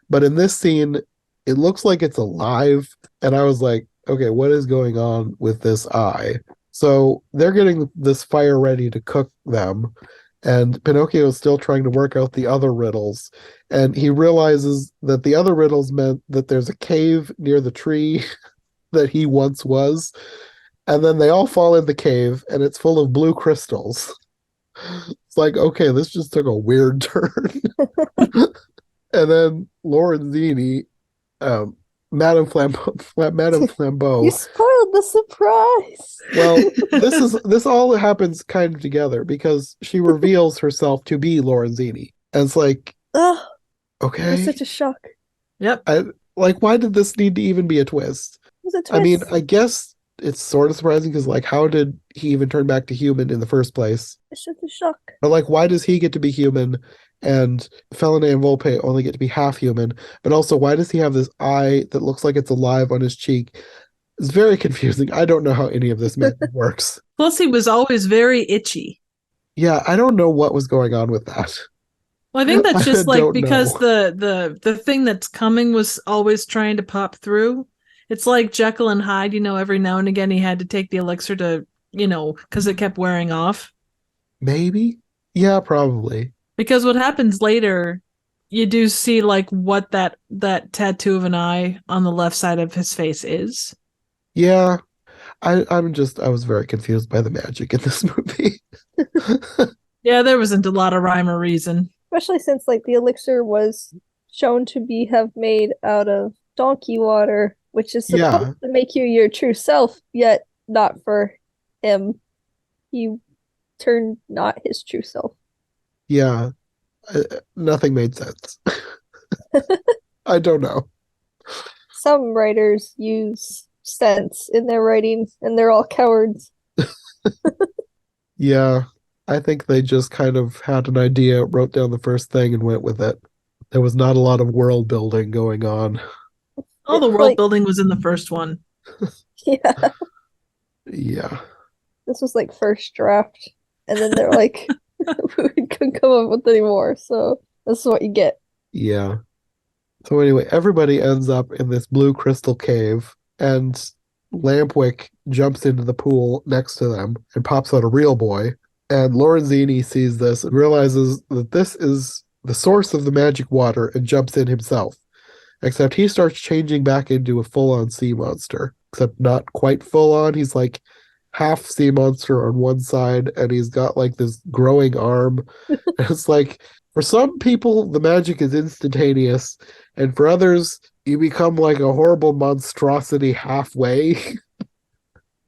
But in this scene, it looks like it's alive. And I was like, okay, what is going on with this eye? So they're getting this fire ready to cook them. And Pinocchio is still trying to work out the other riddles. And he realizes that the other riddles meant that there's a cave near the tree that he once was. And then they all fall in the cave, and it's full of blue crystals. It's like, okay, this just took a weird turn. And then Lorenzini, Madame Flambeau, Madame Flambeau. You spoiled the surprise. Well, this all happens kind of together because she reveals herself to be Lorenzini, and it's like, Oh, it okay, was such a shock. Yep. like, why did this need to even be a twist? It was a twist. I mean, I guess it's sort of surprising because, like, how did he even turn back to human in the first place? It's just a shock. But, like, why does he get to be human and Felinae and Volpe only get to be half human? But also, why does he have this eye that looks like it's alive on his cheek? It's very confusing. I don't know how any of this magic works. Plus, he was always very itchy. Yeah, I don't know what was going on with that. Well, I think that's just I like don't because know. the thing that's coming was always trying to pop through. It's like Jekyll and Hyde, every now and again he had to take the elixir to, because it kept wearing off. Maybe? Yeah, probably. Because what happens later, you do see like what that tattoo of an eye on the left side of his face is. Yeah, I was very confused by the magic in this movie. Yeah, there wasn't a lot of rhyme or reason. Especially since like the elixir was shown to have made out of donkey water, which is supposed to make you your true self, yet not for him. He turned not his true self. Yeah, nothing made sense. I don't know. Some writers use sense in their writing, and they're all cowards. Yeah, I think they just kind of had an idea, wrote down the first thing, and went with it. There was not a lot of world building going on. All the world building was in the first one. Yeah. Yeah. This was like first draft, and then they're like, we couldn't come up with any more, so this is what you get. Yeah. So anyway, everybody ends up in this blue crystal cave, and Lampwick jumps into the pool next to them and pops out a real boy. And Lorenzini sees this and realizes that this is the source of the magic water and jumps in himself. Except he starts changing back into a full-on sea monster. Except not quite full-on. He's like half sea monster on one side, and he's got like this growing arm. And it's like, for some people, the magic is instantaneous, and for others, you become like a horrible monstrosity halfway.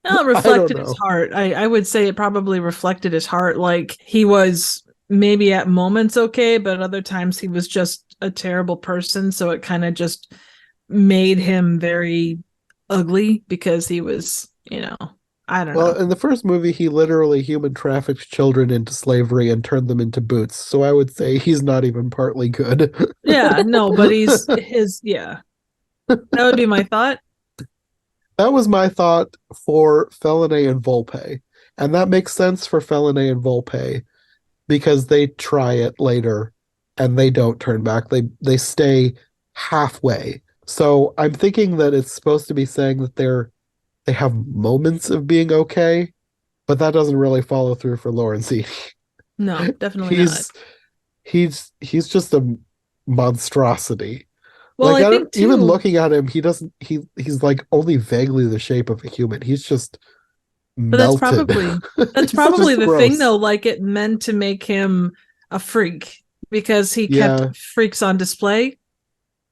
Well, it reflected his heart. I would say it probably reflected his heart. Like he was maybe at moments okay, but other times he was just a terrible person. So it kind of just made him very ugly because he was, I don't know. Well, in the first movie, he literally human trafficked children into slavery and turned them into boots. So I would say he's not even partly good. Yeah, no, but yeah. That would be my thought. That was my thought for Felinae and Volpe. And that makes sense for Felinae and Volpe because they try it later and they don't turn back. They stay halfway. So I'm thinking that it's supposed to be saying that they have moments of being okay, but that doesn't really follow through for Lorenzini. No, definitely not. He's just a monstrosity. Well, like, I think too, even looking at him, he's like only vaguely the shape of a human. He's just But that's melted. probably that's He's probably just the thing gross. though, like it meant to make him a freak because he kept Yeah, freaks on display,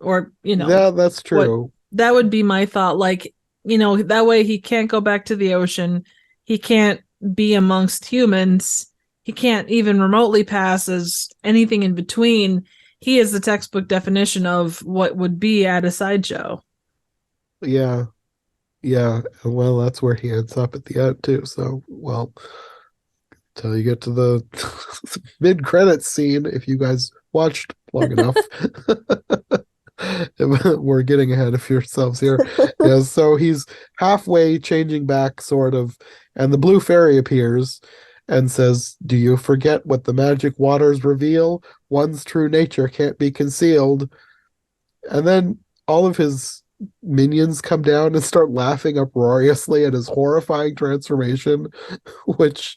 or yeah, that's what true. that would be my thought. Like, that way he can't go back to the ocean, he can't be amongst humans, he can't even remotely pass as anything in between. He is the textbook definition of what would be at a sideshow. Yeah, yeah. Well, that's where he ends up at the end too. So, well, till you get to the mid-credits scene, if you guys watched long enough. We're getting ahead of yourselves here. Yeah, so he's halfway changing back, sort of, and the blue fairy appears and says, "Do you forget what the magic waters reveal? One's true nature can't be concealed." And then all of his minions come down and start laughing uproariously at his horrifying transformation, which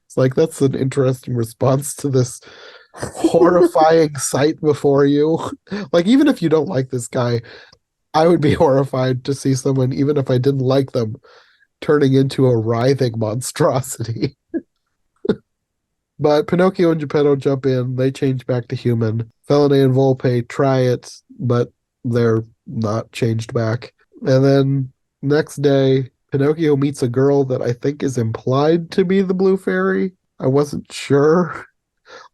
it's like that's an interesting response to this horrifying sight before you. Like, even if you don't like this guy, I would be horrified to see someone, even if I didn't like them, turning into a writhing monstrosity. But Pinocchio and Geppetto jump in, they change back to human. Felinae and Volpe try it, but they're not changed back. And then next day, Pinocchio meets a girl that I think is implied to be the Blue Fairy. I wasn't sure.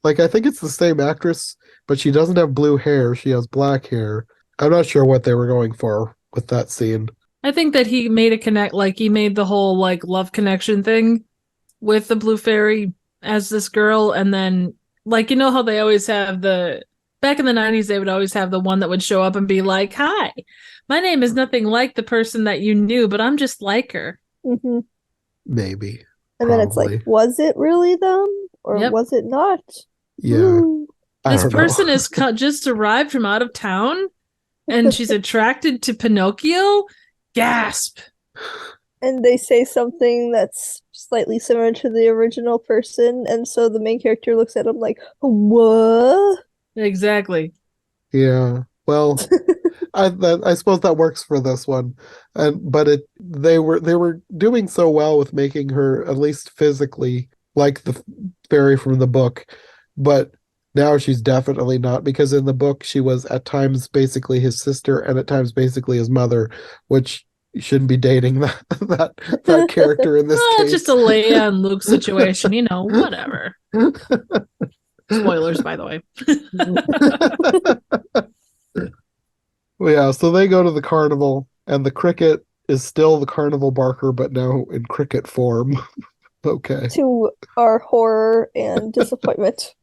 Like, I think it's the same actress, but she doesn't have blue hair. She has black hair. I'm not sure what they were going for with that scene. I think that he made he made the whole like love connection thing with the blue fairy as this girl, and then like how they always have back in the 90s they would always have the one that would show up and be like, "Hi, my name is nothing like the person that you knew, but I'm just like her." Mm-hmm. Maybe. And Probably. then it's like, was it really them? Or Yep. was it not? Yeah. Ooh. This person is just arrived from out of town and she's attracted to Pinocchio? Gasp. And they say something that's slightly similar to the original person, and so the main character looks at him like, what? Exactly. Yeah. Well, I suppose that works for this one, but they were doing so well with making her at least physically like the fairy from the book, but now she's definitely not, because in the book she was at times basically his sister and at times basically his mother, which you shouldn't be dating that character in this case. Just a Leia and Luke situation, whatever. Spoilers, by the way. Well, yeah, so they go to the carnival, and the cricket is still the carnival barker, but now in cricket form. Okay. To our horror and disappointment.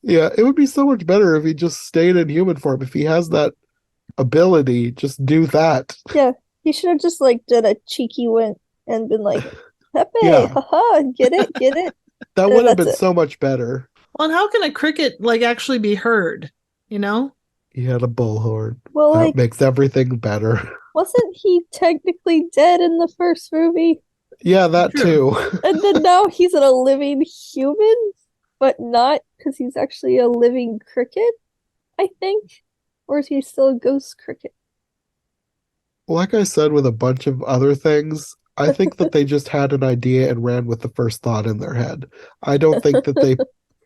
Yeah, it would be so much better if he just stayed in human form. If he has that ability, just do that. Yeah, he should have just done a cheeky wink and been like, Pepe, Yeah. haha, get it? That And would have been that's it. so much better. Well, and how can a cricket actually be heard? He had a bullhorn. Well, That makes everything better. wasn't he technically dead in the first movie? Yeah, that True. too. And then now he's a living human, but not because he's actually a living cricket, I think. Or is he still a ghost cricket? Like I said with a bunch of other things, I think that they just had an idea and ran with the first thought in their head. I don't think that they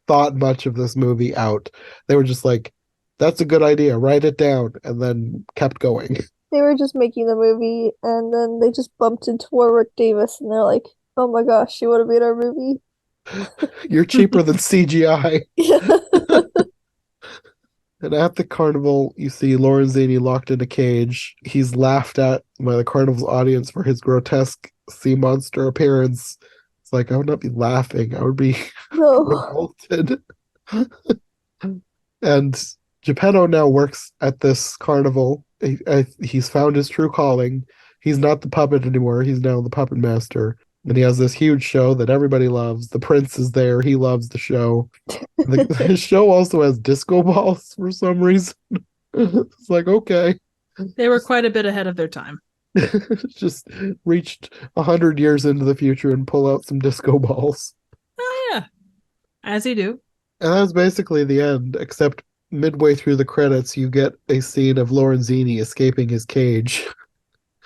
thought much of this movie out. They were just like, that's a good idea, write it down, and then kept going. They were just making the movie, and then they just bumped into Warwick Davis, and they're like, oh my gosh, you want to be in our movie? You're cheaper than CGI. And at the carnival, you see Lorenzini locked in a cage. He's laughed at by the carnival's audience for his grotesque sea monster appearance. It's like, I would not be laughing. I would be No. revolted. And Geppetto now works at this carnival. He's found his true calling. He's not the puppet anymore. He's now the puppet master. And he has this huge show that everybody loves. The prince is there. He loves the show. The show also has disco balls for some reason. It's like, okay. They were quite a bit ahead of their time. Just reached 100 years into the future and pull out some disco balls. Oh, yeah. As you do. And that's basically the end, except midway through the credits, you get a scene of Lorenzini escaping his cage.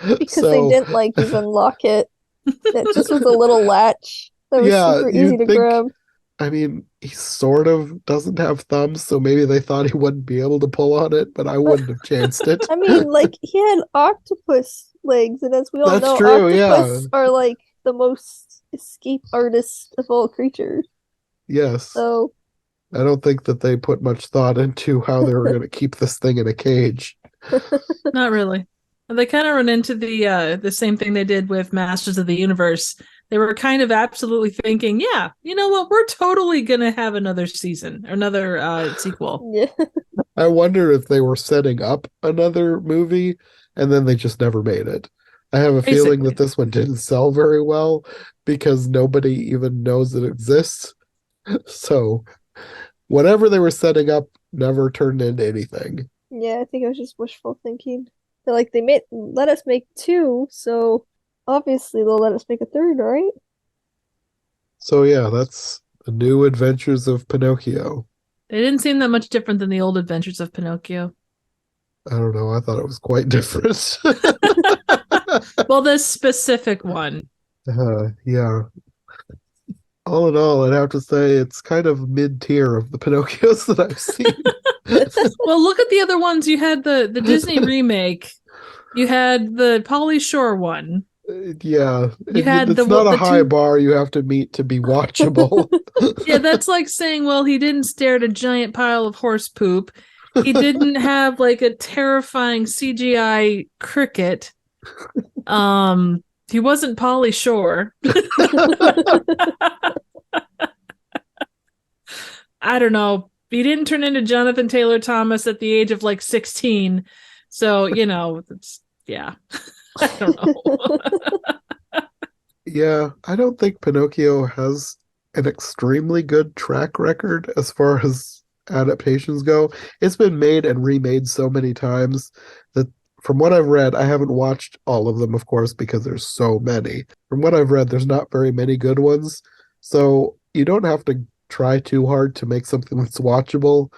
Because they didn't even lock it. That just with a little latch that was Yeah, super easy you'd to think. grab. I mean, he sort of doesn't have thumbs, so maybe they thought he wouldn't be able to pull on it, but I But wouldn't have chanced it. I mean, like he had octopus legs, and as we all That's know, true, yeah. octopus are like the most escape artists of all creatures. Yes. So I don't think that they put much thought into how they were going to keep this thing in a cage. Not really. They kind of run into the same thing they did with Masters of the Universe. They were kind of absolutely thinking, yeah, you know what, we're totally gonna have another season, another sequel. yeah, I wonder if they were setting up another movie and then they just never made it. I have a feeling that Basically. this one didn't sell very well because nobody even knows it exists. So whatever they were setting up never turned into anything. yeah. I think it was just wishful thinking. They're like they made let us make two, so obviously they'll let us make a third, right? So yeah, that's the new adventures of Pinocchio. They didn't seem that much different than the old Adventures of Pinocchio. I don't know. I thought it was quite different. Well, this specific one. Yeah. All in all, I'd have to say it's kind of mid-tier of the Pinocchios that I've seen. Well, look at the other ones. You had the Disney remake. You had the Pauly Shore one. Yeah, You had it's the not a the high two. bar you have to meet to be watchable. Yeah, that's like saying, well, he didn't stare at a giant pile of horse poop. He didn't have like a terrifying CGI cricket. He wasn't Pauly Shore. I don't know. He didn't turn into Jonathan Taylor Thomas at the age of like 16. So, yeah. I don't know. Yeah, I don't think Pinocchio has an extremely good track record as far as adaptations go. It's been made and remade so many times that from what I've read, I haven't watched all of them, of course, because there's so many. From what I've read, there's not very many good ones. So you don't have to try too hard to make something that's watchable.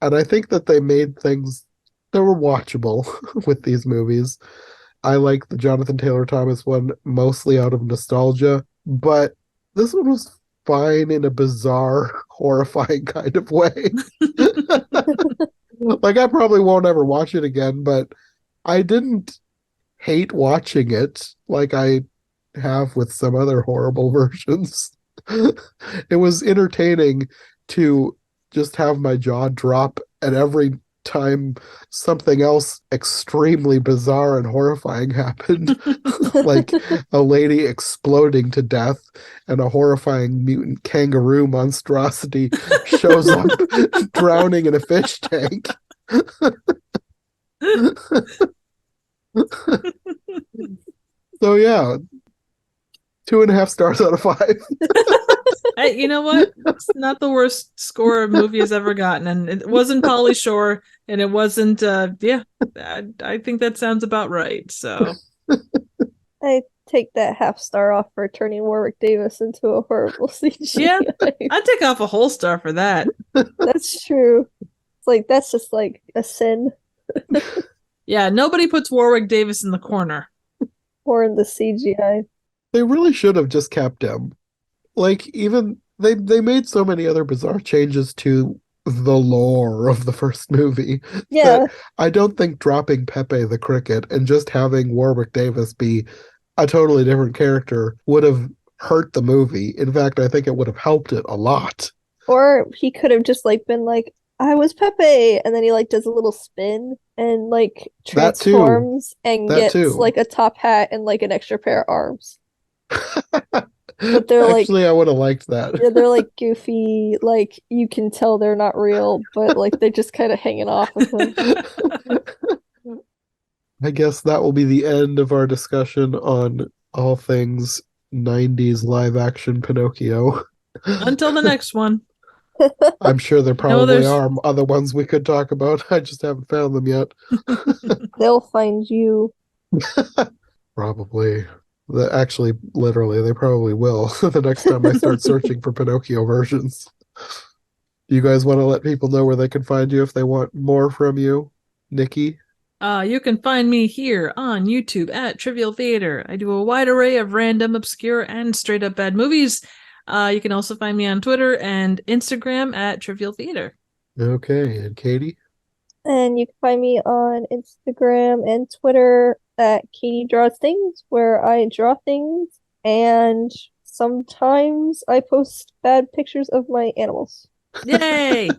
And I think that they made things that were watchable with these movies. I like the Jonathan Taylor Thomas one mostly out of nostalgia, but this one was fine in a bizarre, horrifying kind of way. Like, I probably won't ever watch it again, but I didn't hate watching it like I have with some other horrible versions. It was entertaining to just have my jaw drop at every time something else extremely bizarre and horrifying happened, like a lady exploding to death and a horrifying mutant kangaroo monstrosity shows up drowning in a fish tank. So yeah, 2.5 stars out of 5. You know what? It's not the worst score a movie has ever gotten, and it wasn't Pauly Shore, and it wasn't. I think that sounds about right. So I take that half star off for turning Warwick Davis into a horrible CGI. yeah, I'd take off a whole star for that. That's true. It's like that's just like a sin. Yeah, nobody puts Warwick Davis in the corner. Or in the CGI. They really should have just kept him. Like, even they made so many other bizarre changes to the lore of the first movie Yeah. that I don't think dropping Pepe the Cricket and just having Warwick Davis be a totally different character would have hurt the movie. In fact, I think it would have helped it a lot. Or he could have just like been like, I was Pepe, and then he like does a little spin and like That too. transforms and That gets too. like a top hat and like an extra pair of arms. But they're like, Actually, I would have liked that. yeah, they're like goofy, like you can tell they're not real, but like they're just kind of hanging off of him. I guess that will be the end of our discussion on all things 90s live action Pinocchio. Until the next one. I'm sure there probably there's- are other ones we could talk about. I just haven't found them yet. They'll find you. Probably. Actually, literally, they probably will the next time I start searching for Pinocchio versions. Do you guys want to let people know where they can find you if they want more from you? Nicki? You can find me here on YouTube at Trivial Theater. I do a wide array of random, obscure, and straight up bad movies. You can also find me on Twitter and Instagram at Trivial Theater. Okay, and Katie? And you can find me on Instagram and Twitter at Katie Draws Things, where I draw things, and sometimes I post bad pictures of my animals. Yay!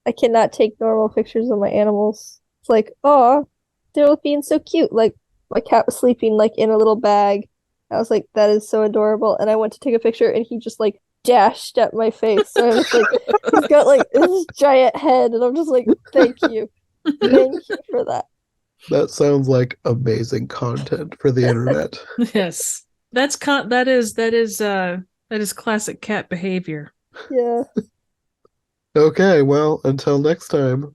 I cannot take normal pictures of my animals. It's like, oh, they're being so cute. Like, my cat was sleeping like in a little bag. I was like, that is so adorable. And I went to take a picture and he just like dashed at my face. So I was like, he's got like this giant head, and I'm just like, thank you. Thank you for that. That sounds like amazing content for the internet. Yes. That is classic cat behavior. Yeah. Okay, well, until next time.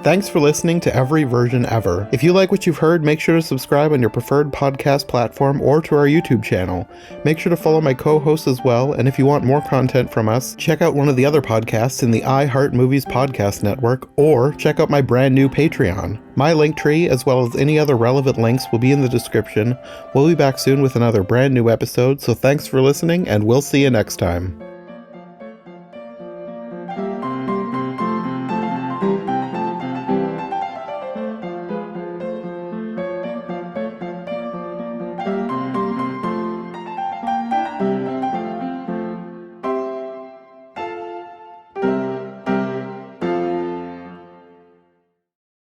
Thanks for listening to Every Version Ever. If you like what you've heard, make sure to subscribe on your preferred podcast platform or to our YouTube channel. Make sure to follow my co-hosts as well, and if you want more content from us, check out one of the other podcasts in the iHeart Movies Podcast Network, or check out my brand new Patreon. My Linktree, as well as any other relevant links, will be in the description. We'll be back soon with another brand new episode, so thanks for listening, and we'll see you next time.